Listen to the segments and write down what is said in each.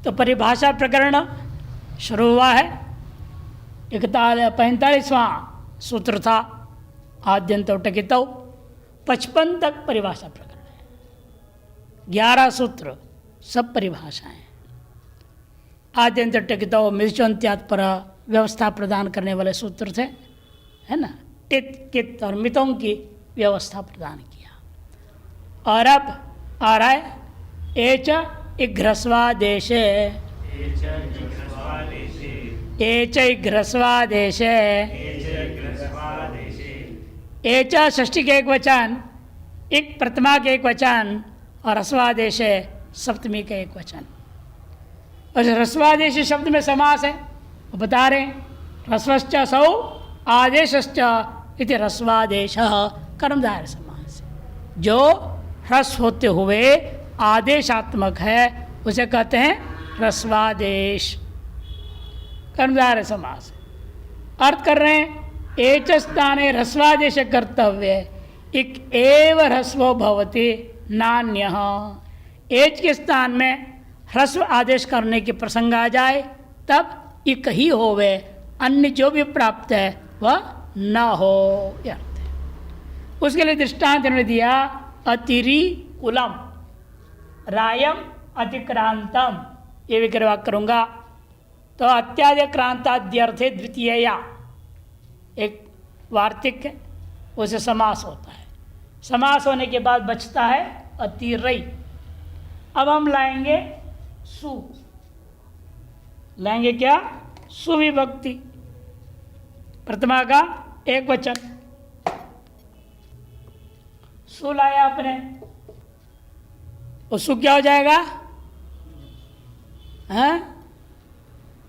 तो परिभाषा प्रकरण शुरू हुआ है। 45वां सूत्र था आद्यंत टकित 55 तक परिभाषा प्रकरण है। 11 सूत्र सब परिभाषाएं। आद्यंत टकित मिजोन्त्यात पर व्यवस्था प्रदान करने वाले सूत्र थे, है ना। टित कित और मितों की व्यवस्था प्रदान किया। और अब आ रहा है एच इघ्रस्वादेशे, एच इघ्रस्वादेशे, एच षष्ठी के एक वचन, इक प्रथमा के एक वचन और ह्रस्वादेश सप्तमी का एक वचन। और ह्रस्वादेश शब्द में समास है, वो बता रहे हैं ह्रस्वश्च सौ आदेशश्च इति ह्रस्वादेश कर्मधारय समास। जो ह्रस्व होते हुए आदेशात्मक है उसे कहते हैं ह्रस्वादेश, कर्मधारय समास। अर्थ कर रहे हैं एच स्थाने ह्रस्वादेश कर्तव्य, इक एव ह्रस्वो भवति नान्यः। एच के स्थान में ह्रस्व आदेश करने के प्रसंग आ जाए तब इक ही होवे, अन्य जो भी प्राप्त है वह न हो, यह अर्थ है। उसके लिए दृष्टांत इन्होंने दिया अतिरी कुलम रायम अतिक्रांतम, ये विग्रह करूँगा। तो अत्यादिक्रांताद्यर्थे द्वितीय एक वार्तिक है, उसे समास होता है। समास होने के बाद बचता है अतिरई। अब हम लाएंगे सु, लाएंगे क्या? सुविभक्ति, प्रथमा का एक वचन। सु लाया आपने, वो सु क्या हो जाएगा? हैं?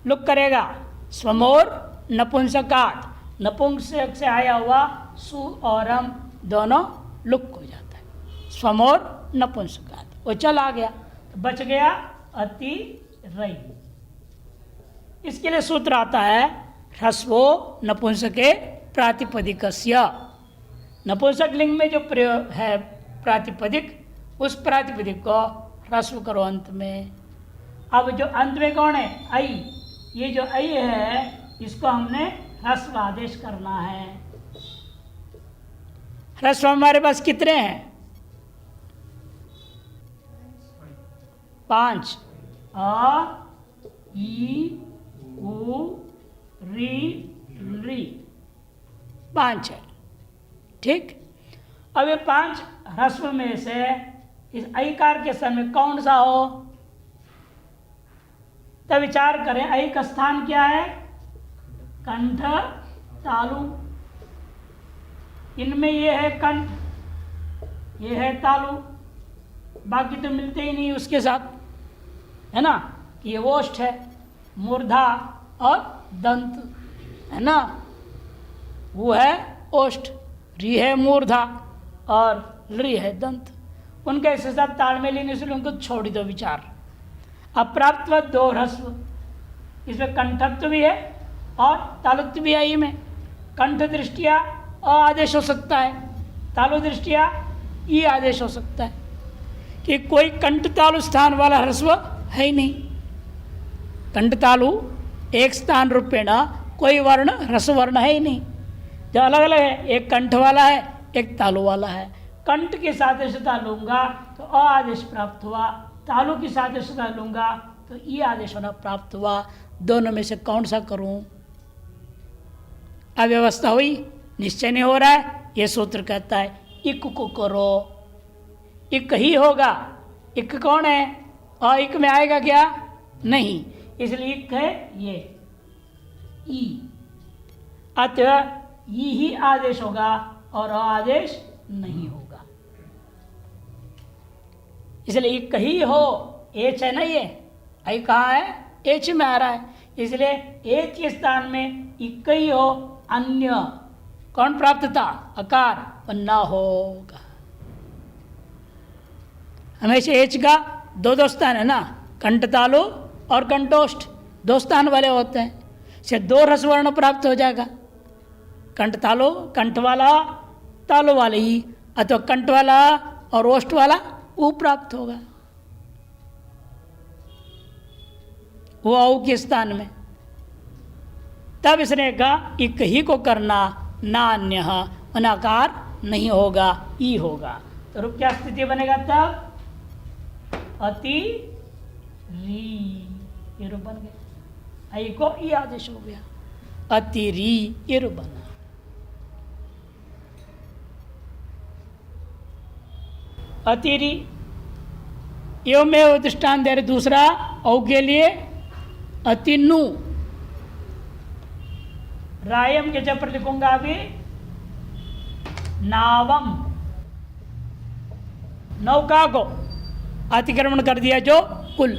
लुक करेगा। स्वमोर नपुंसकात, नपुंसक से आया हुआ सु और हम दोनों लुक हो जाता है। स्वमोर नपुंसकात, वो चल आ गया, तो बच गया अति रई। इसके लिए सूत्र आता है ह्रस्वो नपुंसके प्रातिपदिकस्य। नपुंसक लिंग में जो प्रयोग है प्रातिपदिक, उस प्रातिपदिक को ह्रस्व करो अंत में। अब जो अंत में कौन है? ऐ। ये जो ऐ है इसको हमने ह्रस्व आदेश करना है। ह्रस्व हमारे पास कितने हैं? 5। अ, ई, उ, री, री, 5 है। ठीक। अब ये 5 ह्रस्व में से इस ऐकार के स्थान में कौन सा हो? तब विचार करें, ऐ का स्थान क्या है? कंठ, तालु। इनमें ये है कंठ, ये है तालु, बाकी तो मिलते ही नहीं उसके साथ, है ना। ये ओष्ठ है, मूर्धा और दंत, है ना। वो है ओष्ठ, री है मूर्धा और री है दंत। उनके ऐसे साथ तालमेल लेने से उनको छोड़ दो विचार। अप्राप्त 2 ह्रस्व, इसमें कंठत्व भी है और तालुत्व भी है। ही में कंठ दृष्टिया अ आदेश हो सकता है, तालु दृष्टिया ई आदेश हो सकता है, कि कोई कंठ तालु स्थान वाला ह्रस्व है ही नहीं। कंठ तालु एक स्थान रूपेण कोई वर्ण ह्रस्व वर्ण है ही नहीं, जो अलग अलग है। एक कंठ वाला है, एक तालु वाला है। कंठ की सादृश्यता लूंगा तो अ आदेश प्राप्त हुआ, तालु की सादृश्यता लूंगा तो ई आदेश होना प्राप्त हुआ। दोनों में से कौन सा करूं? अव्यवस्था हुई, निश्चय नहीं हो रहा है। यह सूत्र कहता है इक को करो, इक ही होगा। इक कौन है? और इक में आएगा क्या? नहीं, इसलिए इक है ये ई। अतः ई ही आदेश होगा और अ आदेश नहीं होगा। इसलिए इक ही हो। एच है ना, ये आई कहाँ है? एच में आ रहा है, इसलिए एच के स्थान में इक ही हो, अन्य कौन प्राप्त था? अकार, न होगा। हमेशा एच का 2 स्थान है ना, कंठ तालु और कंठोष्ठ 2 स्थान वाले होते हैं। से 2 ह्रस्व वर्ण प्राप्त हो जाएगा। कंठ तालु, कंठ वाला तालु वाले ही, अथवा कंठ वाला और ओष्ठ वाला वो प्राप्त होगा। वो औ के स्थान में। तब इसने कहा इक ही को करना, नान्य अनाकार नहीं होगा, ई होगा। तो रूप क्या स्थिति बनेगा तब? अति री, ये रूप बन गया। आई को ई आदेश हो गया, अति री, ये रूप बना। अतिरी एवं में दृष्टान दे रहे। दूसरा औ के लिए अतिनु, रायम के जब पर लिखूंगा अभी नावम, नौका को अतिक्रमण कर दिया जो कुल,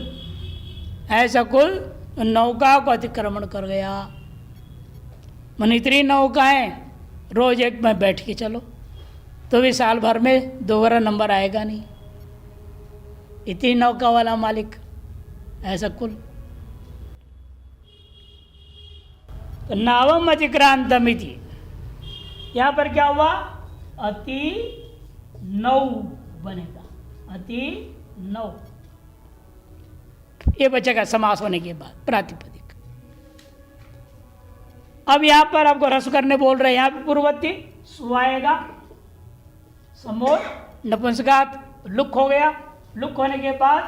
ऐसा कुल नौका को अतिक्रमण कर गया। मन इतनी नौकाएं रोज एक में बैठ के चलो तो भी साल भर में दोबारा नंबर आएगा नहीं, इतनी नौका वाला मालिक, ऐसा कुल। तो नावम अतिक्रांतम इति, यहाँ पर क्या हुआ? अति नौ बनेगा, अति नौ। ये बचेगा समास होने के बाद प्रातिपदिक। अब यहाँ पर आपको रस करने बोल रहे हैं, यहाँ पे पूर्ववर्ती सु आएगा, समोर नपुंसकात लुक हो गया। लुक होने के बाद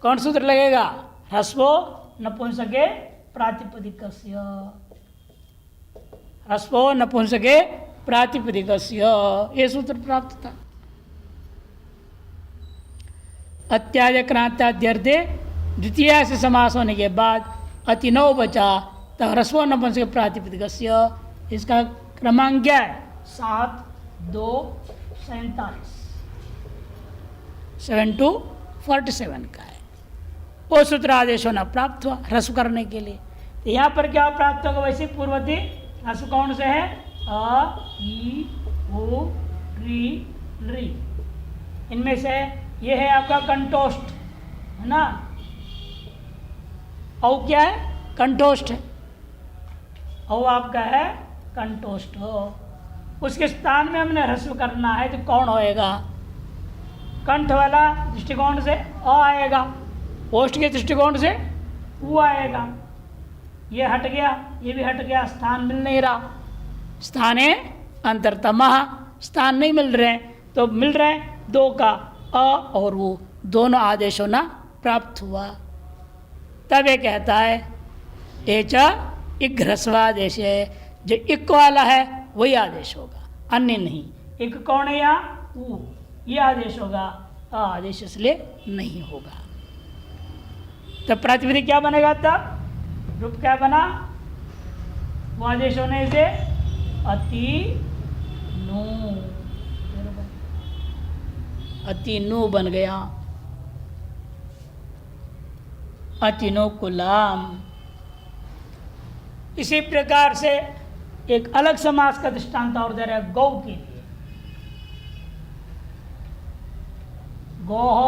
कौन सूत्र लगेगा? ह्रस्वो नपुंसके प्रातिपदिकस्य, ह्रस्वो नपुंसके प्रातिपदिकस्य, ये सूत्र प्राप्त था। अत्याजक्रांताद्यर्थे द्वितीय से समास होने के बाद अति नौ बचा, तब ह्रस्वो नपुंसके प्रातिपदिकस्य। इसका क्रमांक क्या है? 7, 2, 47, 7 to 47 का है। वो सूत्र आदेश होना प्राप्त हुआ ह्रस्व करने के लिए। तो यहाँ पर क्या प्राप्त होगा? वैसे पूर्ववर्ती ह्रस्व कौन से है? अ, ई, ओ, री, री। इनमें से ये है आपका कंठोष्ठ, है ना? औ क्या है? कंठोष्ठ है। औ आपका है कंठोष्ठ। उसके स्थान में हमने ह्रस्व करना है तो कौन होएगा? कंठ वाला दृष्टिकोण से अ आएगा, ओष्ठ के दृष्टिकोण से उ आएगा। ये हट गया, ये भी हट गया, स्थान मिल नहीं रहा। स्थाने अंतरतमः, स्थान नहीं मिल रहे, तो मिल रहे दो का अ और वो, दोनों आदेश होना प्राप्त हुआ। तब ये कहता है एच इक ह्रस्वादेश है, जो इक वाला है वही आदेश होगा, अन्य नहीं। इक कौन है यहाँ? उ, ये आदेश होगा, अ आदेश इसलिए नहीं होगा। तब प्रातिपदिक क्या बनेगा? तब रूप क्या बना? वो आदेश होने से अति नु, अति नु बन गया, अतिनुकुलाम। इसी प्रकार से एक अलग समास का दृष्टांत और दे रहा है गौ के लिए। गोह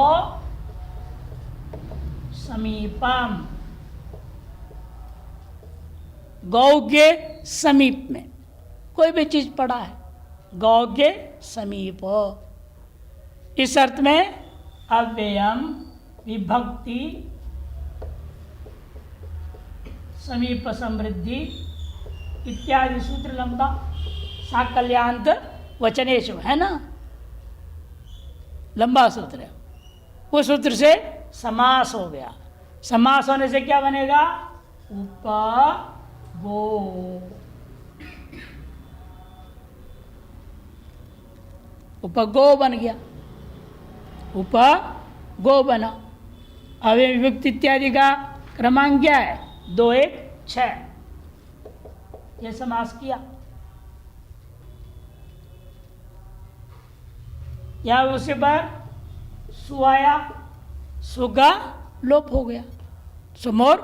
समीपम, गौ के समीप में कोई भी चीज पड़ा है, गौ के समीप। इस अर्थ में अव्ययम, विभक्ति, समीप समृद्धि इत्यादि सूत्र लंबा साकल्यान्त वचनेशु है ना, लंबा सूत्र है। उस सूत्र से समास हो गया। समास होने से क्या बनेगा? उपगो, उपगो बन गया, उपगो बना। अव्यय विभक्ति इत्यादि का क्रमांक क्या है? 2, 1, 6। ये समास किया। या उसी पर सु आया, सु का लोप हो गया, सुमोर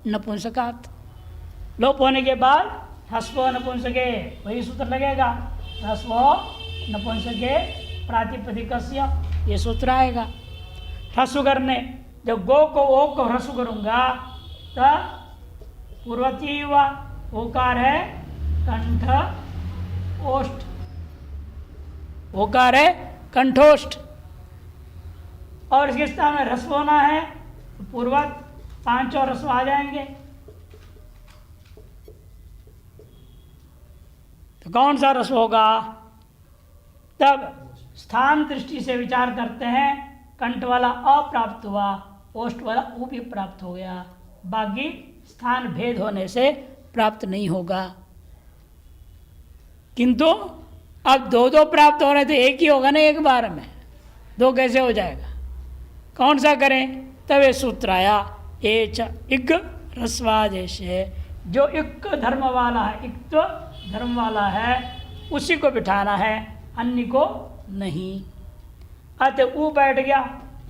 नपुंसकात। लोप होने के बाद ह्रस्व नपुंसके, वही सूत्र लगेगा, ह्रस्व नपुंसके प्रातिपदिकस्य, ये सूत्र आएगा। ह्रस्व करने, जब गो को ओ को ह्रस्व करूंगा तब पूर्ववर्ती हुआ, ओकार है कंठ ओष्ठ, ओकार है कंठोष्ठ, और इसके स्थान में ह्रस्व होना है पूर्वत 5 और रस्व आ जाएंगे। तो कौन सा रस्व होगा? तब स्थान दृष्टि से विचार करते हैं, कंठ वाला अप्राप्त हुआ, ओष्ठ वाला उ भी प्राप्त हो गया, बाकी स्थान भेद होने से प्राप्त नहीं होगा। किंतु अब दो दो प्राप्त हो रहे तो एक ही होगा ना, एक बार में दो कैसे हो जाएगा? कौन सा करें? तब ये सूत्र आया, एच इग रस्वादेश है। जो इक धर्म वाला है, इक्त धर्म वाला है, उसी को बिठाना है, अन्य को नहीं। अतः ऊ बैठ गया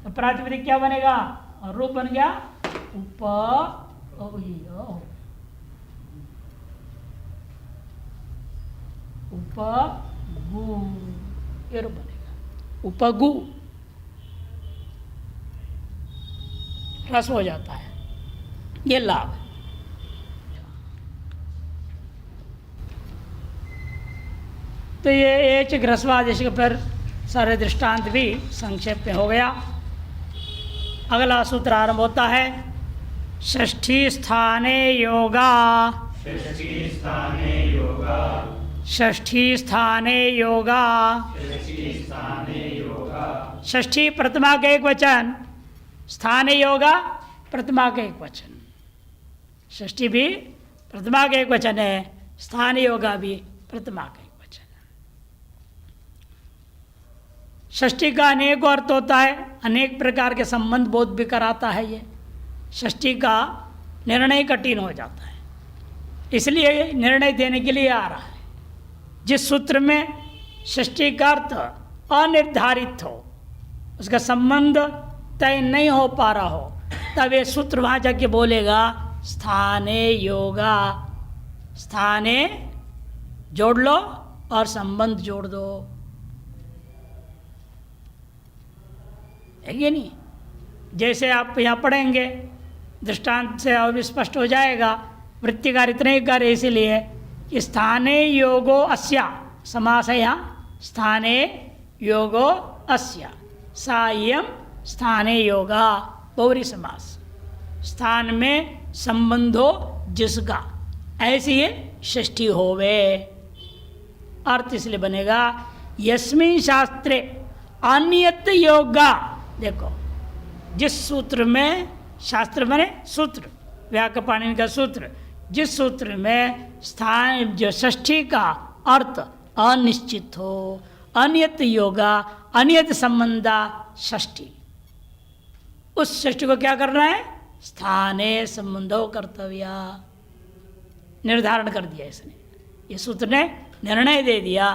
तो प्रातिपदिक क्या बनेगा? रूप बन गया उप उपगु, ये रूप बनेगा उपगु, रस हो जाता है, ये लाभ। तो ये एच ग्रस्वादेश के पर सारे दृष्टांत भी संक्षेप में हो गया। अगला सूत्र आरंभ होता है, षष्ठी स्थाने योगा, षष्ठी स्थाने योगा, षष्ठी स्थाने योगा, षष्ठी प्रथमा का एक वचन, स्थाने योगा प्रथमा का एक वचन। षष्ठी भी प्रथमा का एक वचन है, स्थान योगा भी प्रथमा का एक वचन है। षष्ठी का अनेक अर्थ होता है, अनेक प्रकार के संबंध बोध भी कराता है। ये षष्ठी का निर्णय कठिन हो जाता है, इसलिए निर्णय देने के लिए आ रहा है। जिस सूत्र में षष्ठी का अर्थ अनिर्धारित हो, उसका संबंध तय नहीं हो पा रहा हो, तब ये सूत्र वहाँ जाके बोलेगा स्थाने योगा, स्थाने जोड़ लो और संबंध जोड़ दो, है कि नहीं? जैसे आप यहाँ पढ़ेंगे, दृष्टांत से और भी स्पष्ट हो जाएगा। वृत्तिकार इतने ही कार्य इसलिए कि स्थाने योगो अस्या, समास है यहाँ, स्थाने योगो अस्या, सायम स्थाने योगा, बहुरी समास। स्थान में संबंधो जिसका, ऐसी ये षष्ठी होवे। अर्थ इसलिए बनेगा यस्मिन् शास्त्रे अन्यत योगा। देखो, जिस सूत्र में, शास्त्र बने सूत्र, व्याकरण पाणिनि का सूत्र, जिस सूत्र में स्थान जो षष्ठी का अर्थ अनिश्चित हो, अन्यत योगा, अन्यत संबंधा षष्ठी, उस षष्ठी को क्या करना है? स्थाने संबंधो कर्तव्या, निर्धारण कर दिया इसने। ये सूत्र ने निर्णय दे दिया,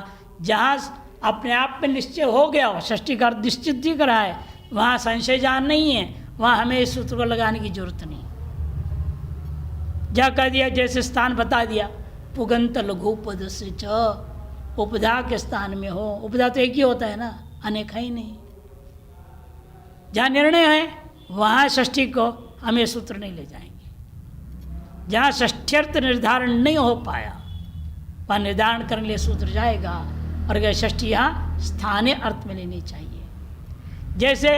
जहाँ अपने आप में निश्चय हो गया हो, षष्ठी का अर्थ निश्चित ही करा है, वहाँ संशय जान नहीं है, वहाँ हमें इस सूत्र को लगाने की जरूरत नहीं। जा कह दिया, जैसे स्थान बता दिया, पुगंत लघु पद से च, उपधा के स्थान में हो। उपधा तो एक ही होता है ना, अनेक है ही नहीं। जहाँ निर्णय है वहाँ षष्ठी को हमें सूत्र नहीं ले जाएंगे। जहाँ षष्ठ्यर्थ निर्धारण नहीं हो पाया, वहाँ निर्धारण करने के लिए सूत्र जाएगा, और अगर षष्ठी यहाँ स्थानीय अर्थ में लेनी चाहिए। जैसे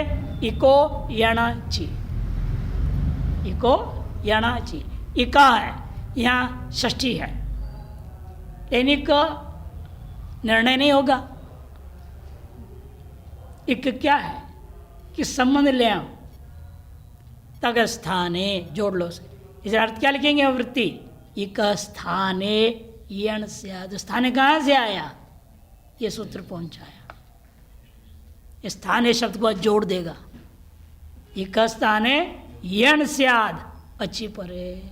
इको यणाची, इको यणाची, इका है, यहाँ षष्ठी है, लेकिन निर्णय नहीं होगा। इक क्या है कि संबंध ले आओ, तग स्थाने जोड़ लो से। इसे अर्थ क्या लिखेंगे? वृत्ति इक स्थाने यण स्याद। स्थाने कहाँ से आया? ये सूत्र पहुंचाया, स्थाने शब्द को जोड़ देगा। इक स्थाने यण स्याद, अच्छी परे।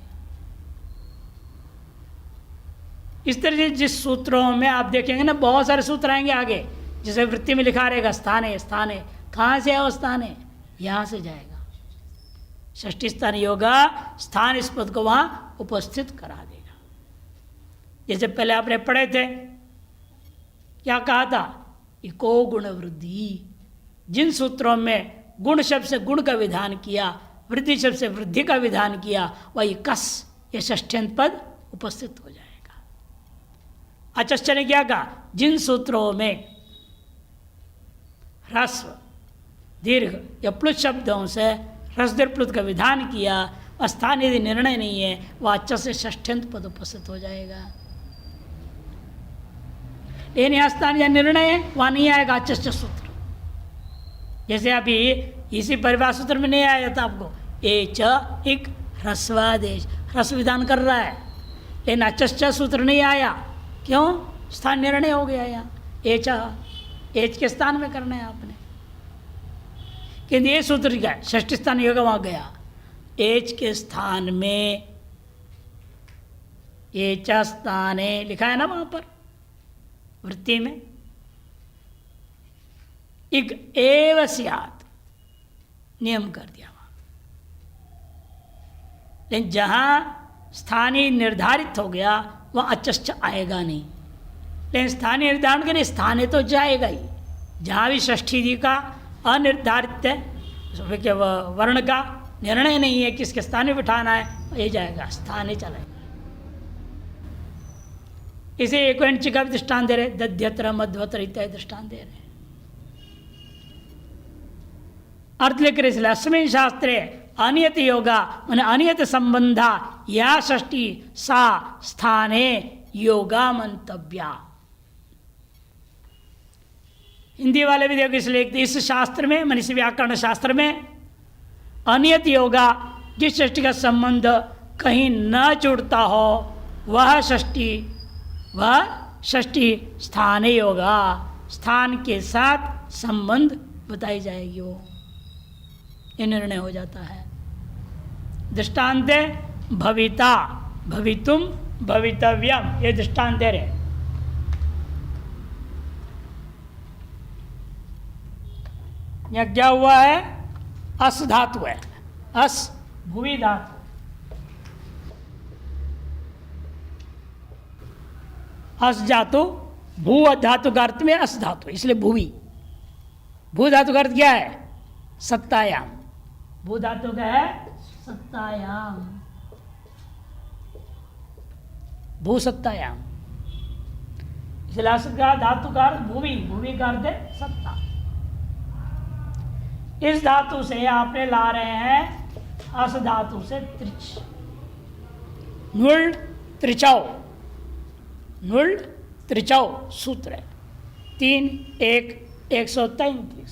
इस तरह से जिस सूत्रों में आप देखेंगे ना, बहुत सारे सूत्र आएंगे आगे, जैसे वृत्ति में लिखा रहेगा स्थाने, स्थाने कहाँ से है? वो स्थाने यहाँ से जाएगा। षष्ठी स्थान योगा, स्थान इस पद को वहाँ उपस्थित करा देगा। जैसे पहले आपने पढ़े थे, क्या कहा था? इको गुण वृद्धि। जिन सूत्रों में गुण शब्द से गुण का विधान किया, वृद्धि शब्द से वृद्धि का विधान किया, वही कस, ये षष्ठ्यंत पद उपस्थित हो जाएगा। आचार्य ने क्या कहा? जिन सूत्रों में ह्रस्व दीर्घ या प्लुत शब्दों से ह्रस्व दीर्घ प्लुत का विधान किया, स्थान यदि निर्णय नहीं है वह अच्छ से षष्ठ्यंत पद उपस्थित हो जाएगा। लेकिन यहाँ स्थान या निर्णय है वहाँ नहीं आएगा अच्छ सूत्र। जैसे अभी इसी परिवार सूत्र में नहीं आया था आपको ए च एक ह्रस्वादेश, ह्रस्व विधान कर रहा है, लेकिन अच्छ सूत्र नहीं आया। क्यों? स्थान निर्णय हो गया यहाँ एच, एच के स्थान में करना है आपने। किंतु ये सूत्र क्या है? षष्ठी स्थान योग वहाँ गया, एच के स्थान में एच स्थाने लिखा है ना वहाँ पर वृत्ति में, इक एव स्यात् नियम कर दिया वहाँ। लेकिन जहाँ स्थानीय निर्धारित हो गया वह अच्छ आएगा नहीं। लेकिन स्थानीय निर्धारण के लिए स्थानीय तो जाएगा ही। जहाँ भी षष्ठी का अनिर्धारित है, वर्ण का निर्णय नहीं है किसके स्थान में बिठाना है, ये जाएगा, स्थानीय चलेगा। इसे एक का भी दृष्टान दे रहे, दध्यत्र मध्वत्र इत्यादि दृष्टान दे रहे। अर्थ लिख रहे इसलिए अस्मिन् शास्त्रे अनियत योगा मैंने अनियत संबंधा या षष्ठी सा स्थाने योगा मंतव्या। हिंदी वाले भी देखो इसलिए इस शास्त्र में मन इस व्याकरण शास्त्र में अनियत योगा जिस षष्ठी का संबंध कहीं न जुड़ता हो वह षष्ठी स्थाने योगा, स्थान के साथ संबंध बताई जाएगी, वो ये निर्णय हो जाता है। दृष्टांत भविता भवितुम भवितव्यम, ये दृष्टांत दे रहे। यह क्या हुआ है? अस धातु है, अस भूवि धातु। अस धातु भू धातु का अर्थ में अस धातु, इसलिए भूवि। भू धातु का अर्थ क्या है? सत्तायाम। भू धातु का है सत्तायाम, भू सत्तायाम। इसलिए अस का धातु का अर्थ भूवि, भूवि का अर्थ है सत्ता। इस धातु से आपने ला रहे हैं अस धातु से त्रिच, नुल त्रिचौ, नुल त्रिचौ सूत्र है 3-1-133।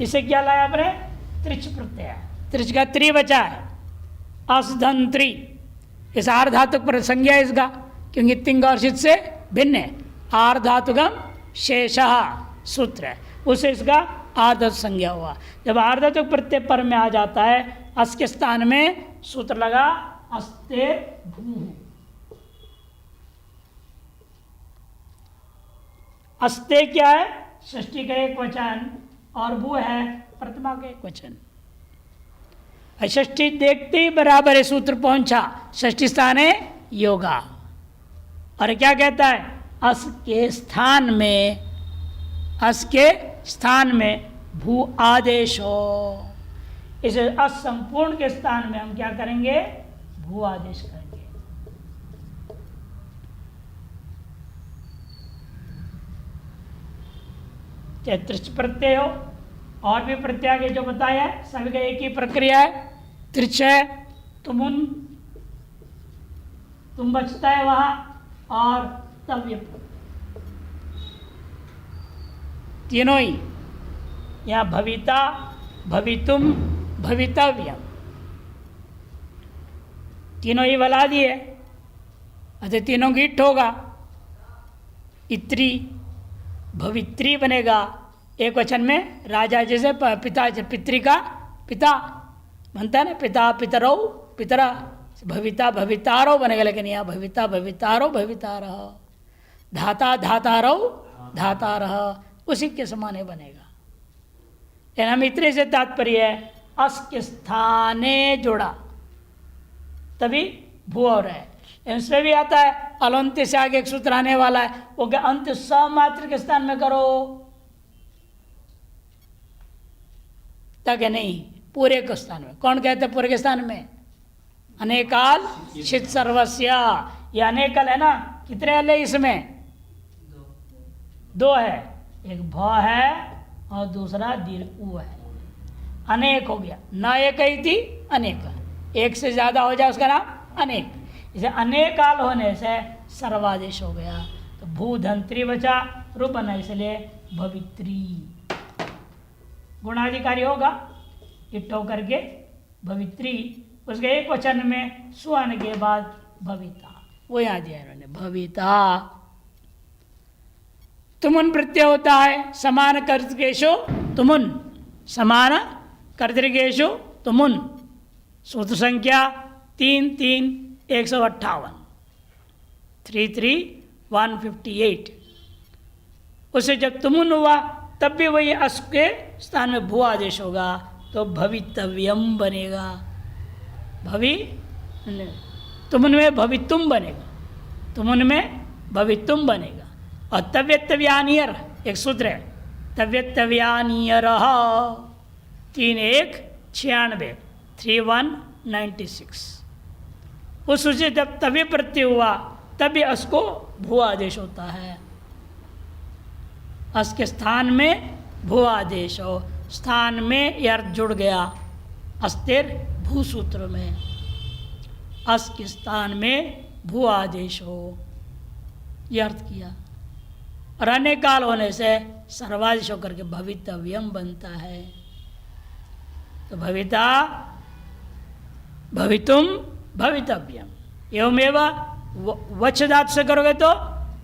इसे क्या लाया आपने? त्रिच प्रत्यय। त्रिच का त्रि बचा है, असधन त्रि। इस आर धातु पर संज्ञा इसका, क्योंकि तिंग और शित से भिन्न है। आर धातुगम शेषः सूत्र है, उसे इसका आर्धातु संज्ञा हुआ। जब आर्धातु प्रत्यय पर में आ जाता है अस के स्थान में सूत्र लगा अस्ते भू। अस्ते क्या है? षष्ठी का एक वचन, और भू है प्रथमा का एक वचन। षष्ठी देखते ही बराबर है सूत्र पहुंचा, षष्ठी स्थान है योगा। और क्या कहता है? अस के स्थान में, अस के स्थान में भू आदेश हो। इसे असंपूर्ण के स्थान में हम क्या करेंगे? भू आदेश करेंगे। चाहे त्रिच प्रत्यय हो और भी प्रत्यय के जो बताया है सभी का एक ही प्रक्रिया है। त्रिच है तुम बचता है वहां, और तव्य तीनों ही यहाँ भविता भवितुम भवितव्यम तीनों ही बला दिए। अतः तीनों की इट होगा, इत्री भवित्री बनेगा। एक वचन में राजा जैसे पिता, पितृ का पिता बनता है ना, पिता पितरौ पितरा, भविता भवितारो बनेगा। लेकिन यहाँ भविता भवितारो भवितारः, धाता धातारौ धातारः, उसी के समान ही बनेगा। लेकिन हम इतने से तात्पर्य है अस के स्थाने जोड़ा तभी भू हो रहा है। इसमें भी आता है अलंत से आगे एक सूत्र आने वाला है, वो क्या? अंत समात्र के स्थान में करो, तक नहीं पूरे के स्थान में। कौन कहते हैं पूरे के स्थान में? अनेकाल शित सर्वस्य। ये अनेकल है ना, कितने अल है इसमें? दो है, एक भ है और दूसरा दीर्घ उ है। अनेक हो गया, न एक ही थी अनेक, एक से ज़्यादा हो जाए उसका नाम अनेक। इसे अनेक काल होने से सर्वादेश हो गया। तो भू धन त्रिवचा रूप बना, इसलिए भवित्री गुणाधिकारी होगा, इट होकर के भवित्री, उसके एक वचन में सु आने के बाद भविता, वो यहाँ दिया इन्होंने भविता। तुमुन प्रत्यय होता है समान कर्तृकेशु तुमुन, समान कर्तृकेशु तुमुन, सूत्र संख्या 3-3-158, 3-3-158। उसे जब तुमुन हुआ तब भी वही अस के स्थान में भू आदेश होगा, तो भवितव्यम बनेगा। भवि तुमुन में भवितुम बनेगा, तुमुन में भवितुम बनेगा। और तव्यतव्यानियर एक सूत्र है, तव्यतव्यानियर 3-1-96, 3-1-96। उस सूत्र जब तव्य प्रत्यय हुआ तभी अस को भू आदेश होता है। अस के स्थान में भू आदेश हो, स्थान में यह अर्थ जुड़ गया अस्तिर भू सूत्र में, अस के स्थान में भू आदेश हो, यह अर्थ किया। और अन्य काल होने से सर्वादेश होकर के भवितव्यम बनता है। तो भविता भवितुम भवितव्यम, एवमेव वच धातु से करोगे तो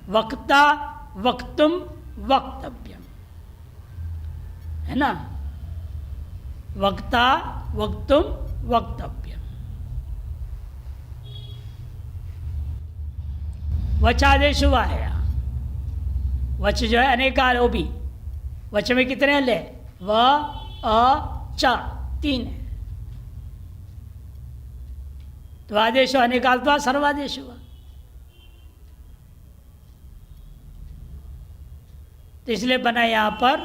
वक्ता वक्तुम वक्तव्यम, है ना, वक्ता वक्तुम वक्तव्यम। वच आदेश हुआ है, वच जो है अनेकाल हो भी, वच में कितने ले, व अ च 3 है, तो आदेश अनेकाल तो सर्वादेश हुआ। तो इसलिए बना यहां पर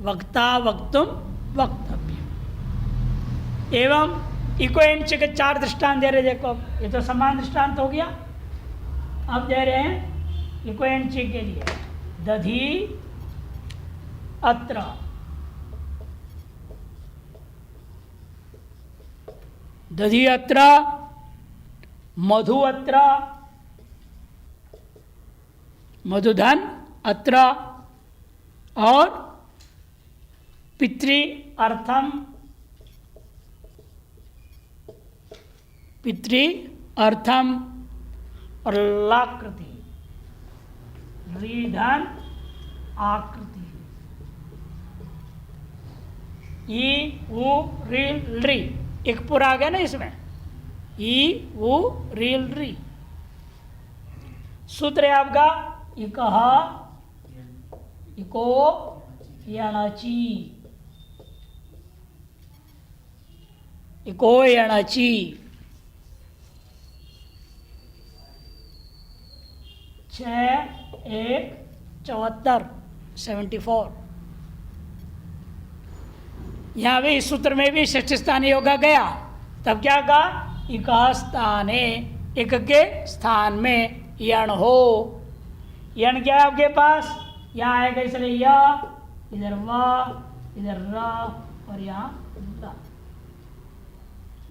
वक्ता वक्तुम वक्तव्य। एवं इको एंच के 4 दृष्टांत दे रहे, देखो ये तो समान दृष्टांत हो गया। अब दे रहे हैं इको एंच के लिए, दधी अत्र, दधी अत्र, मधु अत्र, मधुधन अत्र, और पितृ अर्थम, पितृ अर्थम, और लाकृति, रीधन आकृति, ई उ री री, एक पूरा आ गया ना इसमें, ई उ री री। सूत्र है आपका इकह इको यणची, इको यणची, 6-1-74 74। यहाँ भी इस सूत्र में भी षष्ठ स्थान योगा गया, तब क्या कहा, इक स्थाने, एक के स्थान में यण हो। यण क्या है आपके पास, यहाँ आएगा इसलिए य, इधर व, इधर र, और यहाँ द।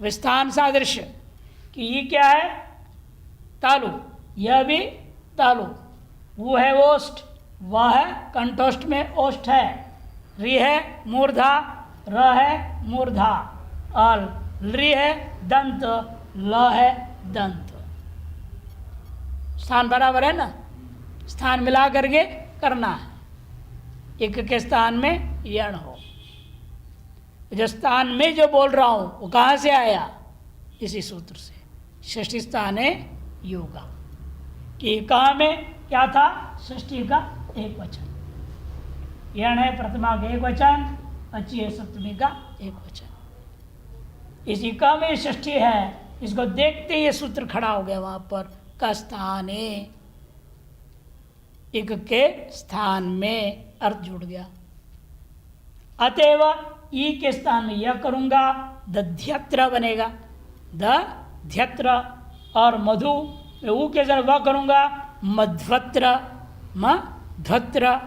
विस्थान सादृश्य कि ये क्या है, तालु, यह भी तालु, वो है ओष्ठ, वह है कंठोष्ठ में ओष्ठ है, री है मूर्धा, र है मूर्धा, और ली है दंत, ल है दंत। स्थान बराबर है ना, स्थान मिला करके करना है। एक के स्थान में यण हो, जो स्थान में जो बोल रहा हूं वो कहाँ से आया, इसी सूत्र से। षष्ठी स्थान है योगा, कि कहाँ में क्या था, षष्ठी का एक वचन, यण है प्रथमा का एक वचन, अच्छी है सप्तमी का एक वचन। इसी का में षष्ठी है, इसको देखते ही ये सूत्र खड़ा हो गया वहां पर, का स्थान है, एक के स्थान में अर्थ जुड़ गया। अतएव ई के स्थान में यह करूंगा, दध्यत्र बनेगा, दध्यत्र, और मधु में ऊ के जगह वह करूंगा, मध्वत्र, मध्वत्र,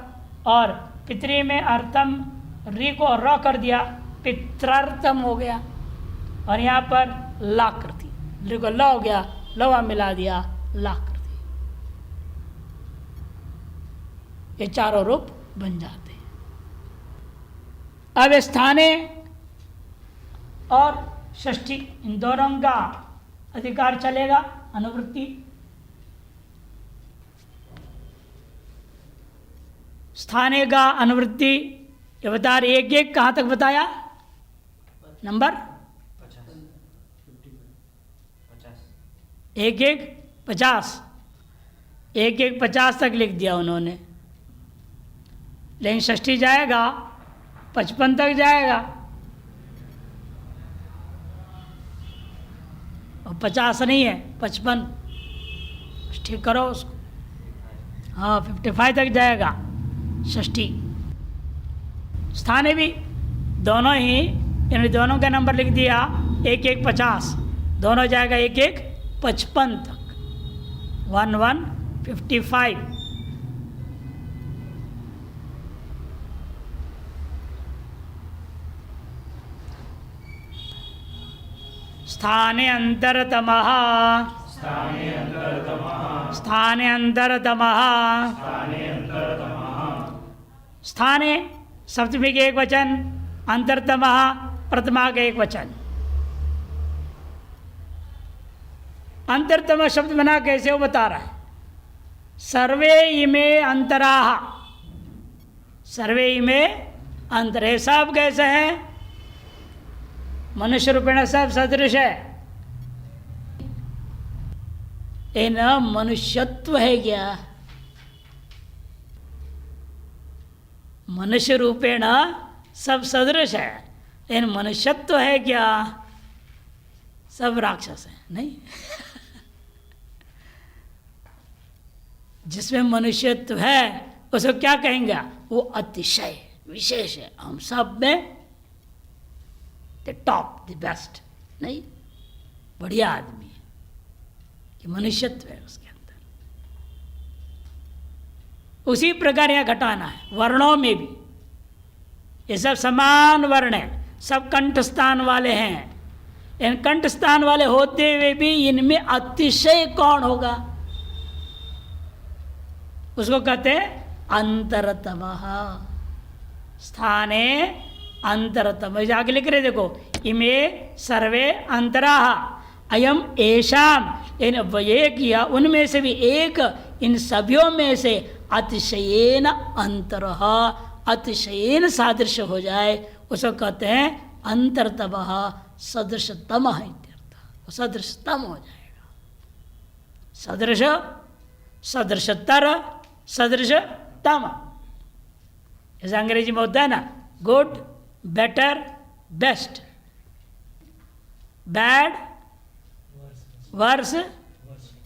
और पितरी में अर्थम, री को र कर दिया, पित्रार्थम हो गया, और यहाँ पर लाकृति, देखो ल हो गया, लवा मिला दिया, लाकृति। ये चारों रूप बन जाते हैं। अब स्थाने और षष्ठी इन दोनों का अधिकार चलेगा, अनुवृत्ति। स्थाने का अनुवृत्ति ये बता रही, एक एक कहाँ तक बताया? नंबर 50, एक 50 तक लिख दिया उन्होंने, लेकिन षष्ठी जाएगा 55 तक जाएगा, और 50 नहीं है 55, ठीक करो उसको, हाँ 55 तक जाएगा षष्ठी। स्थाने भी दोनों ही, इन दोनों का नंबर लिख दिया, 1-1-50, दोनों जाएगा 1-1-55 तक, 1-1-55। स्थाने अंतरतमः, स्थाने अंतरतमः, स्थाने सप्तमी के एक वचन, अंतरतमः प्रथमा का एक वचन। अंतरतम शब्द बना कैसे, वो बता रहा है। सर्वे इमे अंतराः, सर्वे इमे अंतरे, सब कैसे हैं? मनुष्य रूपेण सब सदृश है। इन मनुष्यत्व है क्या? मनुष्य रूपेण सब सदृश है, इन मनुष्यत्व है क्या? सब राक्षस है, नहीं। जिसमें मनुष्यत्व है उसको क्या कहेंगे? वो अतिशय विशेष है, हम सब में द टॉप, द बेस्ट, नहीं, बढ़िया आदमी है, कि मनुष्यत्व है उसके अंदर। उसी प्रकार यह घटाना है। वर्णों में भी ये सब समान वर्ण है, सब कंठस्थान वाले हैं। इन कंठस्थान वाले होते हुए भी इनमें अतिशय कौन होगा? उसको कहते हैं अंतरतमः। स्थाने अंतरतम, आगे लिख रहे देखो, इमे सर्वे अंतराः अयम एषाम, इन एक या उनमें से भी एक, इन सभ्यों में से अतिशयेन अंतरः, अतिशयेन सादृश्य हो जाए, उसको कहते हैं अंतरतमः। सदृशतम है इत्यर्थ, वो सदृशतम हो जाएगा। सदृश, सदृशतर, सदृशतम, जैसे अंग्रेजी में होता है ना, good, better, best, bad, worse,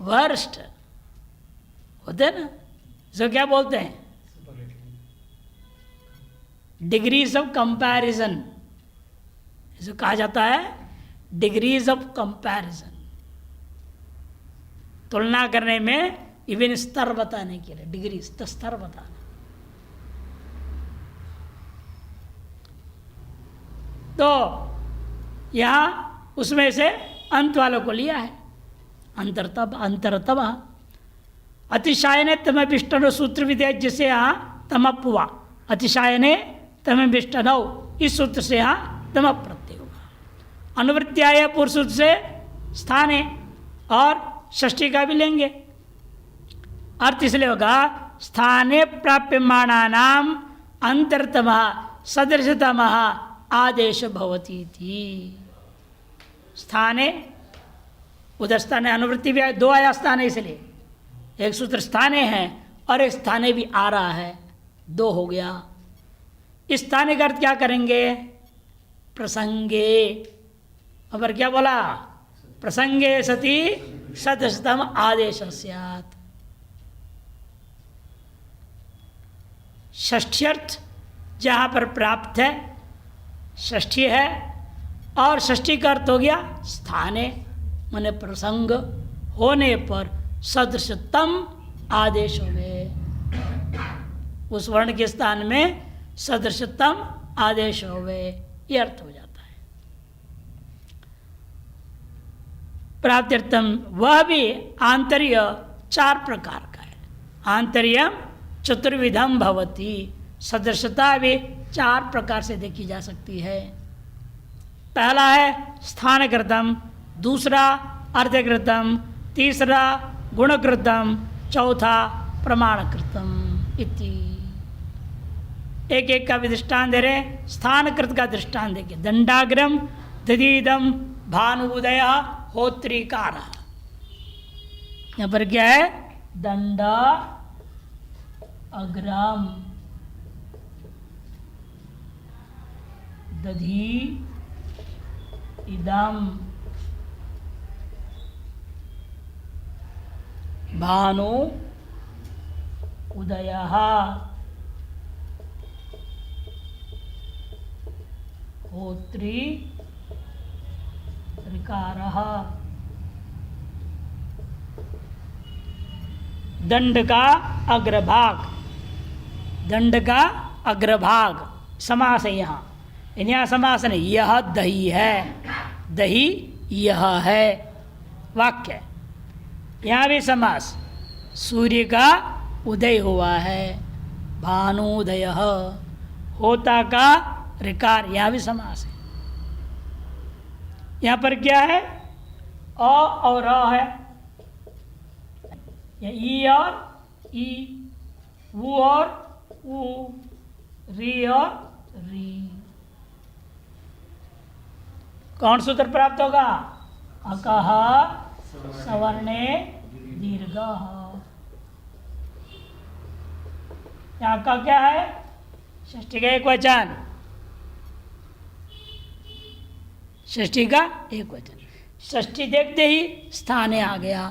worst, होते हैं ना। इसको क्या बोलते हैं? डिग्रीज ऑफ कंपैरिजन, इसको कहा जाता है डिग्रीज ऑफ कंपैरिजन। तुलना करने में, इवन स्तर बताने के लिए, डिग्री स्तर बताना। तो यहाँ उसमें से अंत वालों को लिया है, अंतरतम, अंतरतम। अतिशायने तमभिष्टनो सूत्र विधेय, जिससे यहाँ तमप हुआ, अतिशायने तमभिष्टनो, इस सूत्र से यहाँ तम प्रत्यय होगा। अनुवृत्त्याय पूर्व सूत्र से स्थाने, और षष्ठी का भी लेंगे। अर्थ इसलिए होगा, स्थाने प्राप्यमाणानाम अंतरतमः सदृशतमः आदेश भवती थी। स्थाने, उधर स्थाने अनुवृत्ति भी दो आया स्थाने, इसलिए एक सूत्र स्थाने है और एक स्थाने भी आ रहा है, दो हो गया। इस स्थाने का अर्थ क्या करेंगे? प्रसंगे। और क्या बोला? प्रसंगे सति सदृशतम आदेश स्यात्। षष्ठ्यर्थ जहाँ पर प्राप्त है षष्ठी है, और षष्ठी का अर्थ हो गया स्थाने, माने प्रसंग होने पर सदृशतम आदेश हो गए। उस वर्ण के स्थान में सदृशतम आदेश हो गए। ये अर्थ हो जाता है। प्राप्त्यर्थम वह भी आंतर्य 4 प्रकार का है। आंतर्य चतुर्विधम भवती, सदृशता भी 4 प्रकार से देखी जा सकती है। पहला है स्थानकृतम, दूसरा अर्धकृतम, तीसरा गुणकृतम, चौथा प्रमाणकृतम इति। एक एक का भी दृष्टांत दे रहे। स्थानकृत का दृष्टांत देखिए। दंडाग्रम दधीदम भानुदय होत्रिकार। यहाँ पर क्या है? दंडा अग्रम दधी इदम भानु उदयः होत्री ऋकारः। दंड का अग्रभाग, दंड का अग्रभाग समास है यहाँ समास नहीं। यह दही है, दही यह है वाक्य। यहाँ भी समास, सूर्य का उदय हुआ है, भानुदय, होता का ऋकार, यहाँ भी समास है। यहाँ पर क्या है? अ और अ है, ई और ई, ऊ और ऊ, री और री। कौन सूत्र प्राप्त होगा? अकः सवर्णे दीर्घः। यहाँ का क्या है? षष्ठी का एक वचन, षष्ठी का एक वचन। षष्ठी देखते ही स्थाने आ गया।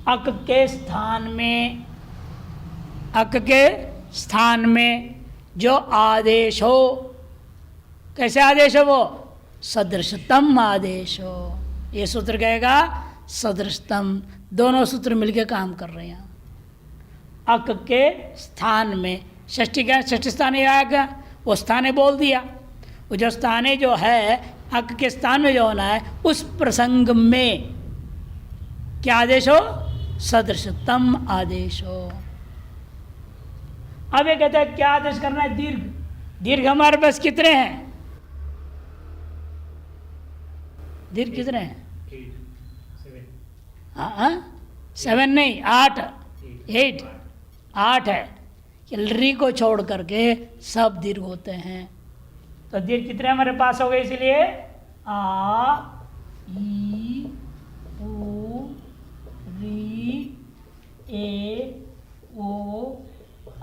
अक के स्थान में, अक के स्थान में जो आदेश हो, कैसे आदेश हो? वो सदृशतम आदेश हो। ये सूत्र कहेगा सदृशतम। दोनों सूत्र मिलके काम कर रहे हैं। अक के स्थान में, षष्ठी का षष्ठी स्थान आएगा, वो स्थाने बोल दिया। वो जो स्थाने जो है अक के स्थान में जो होना है, उस प्रसंग में क्या आदेश हो? सदृशतम आदेश हो। अब ये कहते हैं क्या आदेश करना है? दीर्घ। दीर्घ हमारे पास कितने हैं? दीर्घ कितने हैं? 7 नहीं, 8 है। री को छोड़ करके सब दीर्घ होते हैं। तो दीर्घ कितने हमारे पास हो गए? इसलिए आ, ई, उ, री, ए, ओ,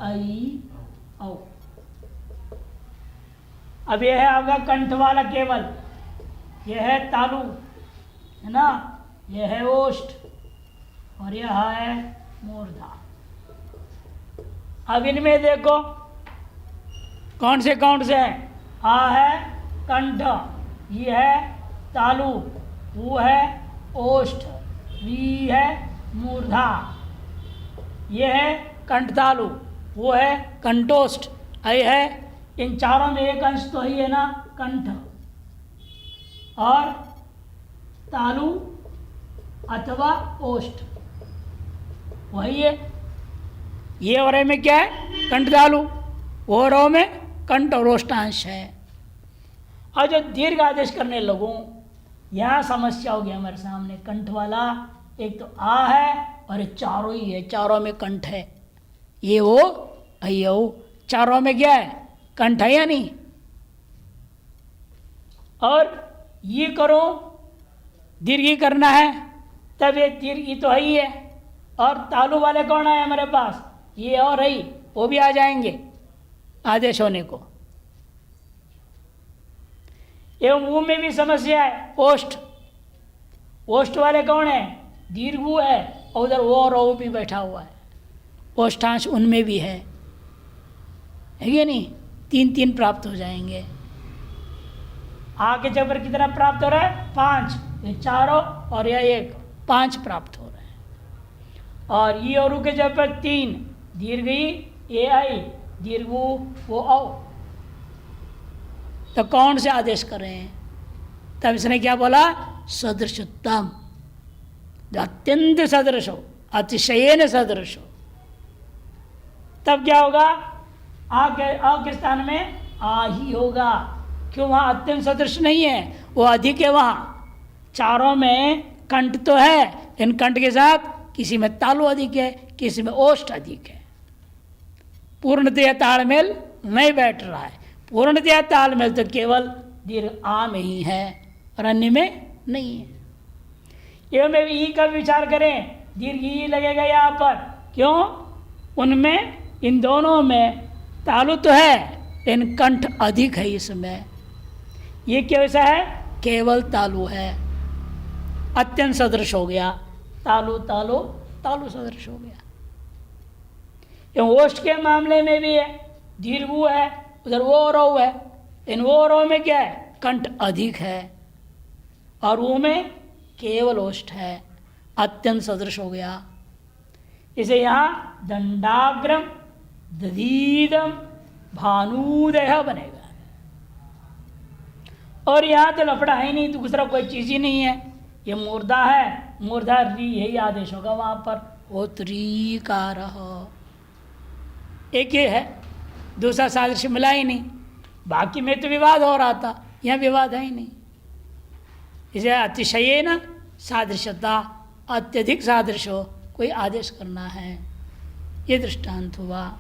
आई, औ। अब यह है आपका कंठ वाला केवल, यह है तालु, है ना, यह है ओष्ठ और यह है मूर्धा। अब इनमें देखो कौन से है? आ है कंठ, ये है तालु, वो है ओष्ठ, वी है मूर्धा, ये है कंठ तालु, वो है कंठोष्ठ, ऐ है। इन चारों में एक अंश तो ही है ना, कंठ और तालु अथवा ओष्ठ, वही है। ये और में क्या है? कंठ तालु, वो रो में कंठ और ओष्ठांश है। और जो दीर्घ आदेश करने लगूं, यहाँ समस्या होगी हमारे सामने। कंठ वाला एक तो आ है और ये चारों ही है, चारों में कंठ है। ये वो अयो, चारों में क्या है? कंठ है या नहीं? और ये करो दीर्घी करना है, तब ये दीर्घी तो है ही है। और तालु वाले कौन है हमारे पास? ये और है, वो भी आ जाएंगे आदेश होने को। एवं वो में भी समस्या है। ओष्ठ, ओष्ठ वाले कौन है? दीर्घ है और उधर वो और वो भी बैठा हुआ है, ओष्ठांश उनमें भी है कि नहीं? 3 प्राप्त हो जाएंगे। आगे जब कितना प्राप्त हो रहा है? 5। ये चारों और यह 1, 5 प्राप्त हो रहे हैं। और ये और के जब 3 दीर्घ ई, ए आई दीर्घ वो औ। तो कौन से आदेश कर रहे हैं? तब इसने क्या बोला? सदृशोत्तम, जो अत्यंत सदृश हो, अतिशयन सदृश हो। तब क्या होगा? आ के स्थान में आ ही होगा। क्यों? वहां अत्यंत सदृश नहीं है, वो अधिक है। वहां चारों में कंठ तो है, इन कंठ के साथ किसी में तालु अधिक है, किसी में ओष्ठ अधिक है। पूर्णतया तालमेल नहीं बैठ रहा है। पूर्णतया तालमेल तो केवल दीर्घ आ में ही है और अन्य में नहीं है। एवं में ई का विचार करें, दीर्घ ई लगेगा यहाँ पर। क्यों? उनमें, इन दोनों में तालु तो है, इन कंठ अधिक है इसमें। ये कैसा है? केवल तालु है, अत्यंत सदृश हो गया। तालु तालु तालु सदृश हो गया। एवं ओष्ठ के मामले में भी है, दीर्घ है, उधर वो रौ है। इन वो रौ में क्या है? कंठ अधिक है और वो में केवल ओष्ठ है, अत्यंत सदृश हो गया। इसे यहाँ दंडाग्रम दधीदम भानुदय बनेगा। और यहाँ तो लफड़ा है ही नहीं, दूसरा कोई चीज ही नहीं है। ये मूर्धा है, मूर्धा री यही आदेश होगा वहां पर। वो त्रिकार एक ही है, दूसरा सादृश्य मिला ही नहीं। बाकी में तो विवाद हो रहा था, यहाँ विवाद है ही नहीं। इसे अतिशय न सादृश्यता, अत्यधिक सादृश हो, कोई आदेश करना है, ये दृष्टांत हुआ।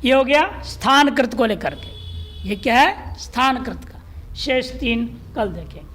ये हो गया स्थानकृत को लेकर के। ये क्या है? स्थानकृत का। शेष 3 कल देखेंगे।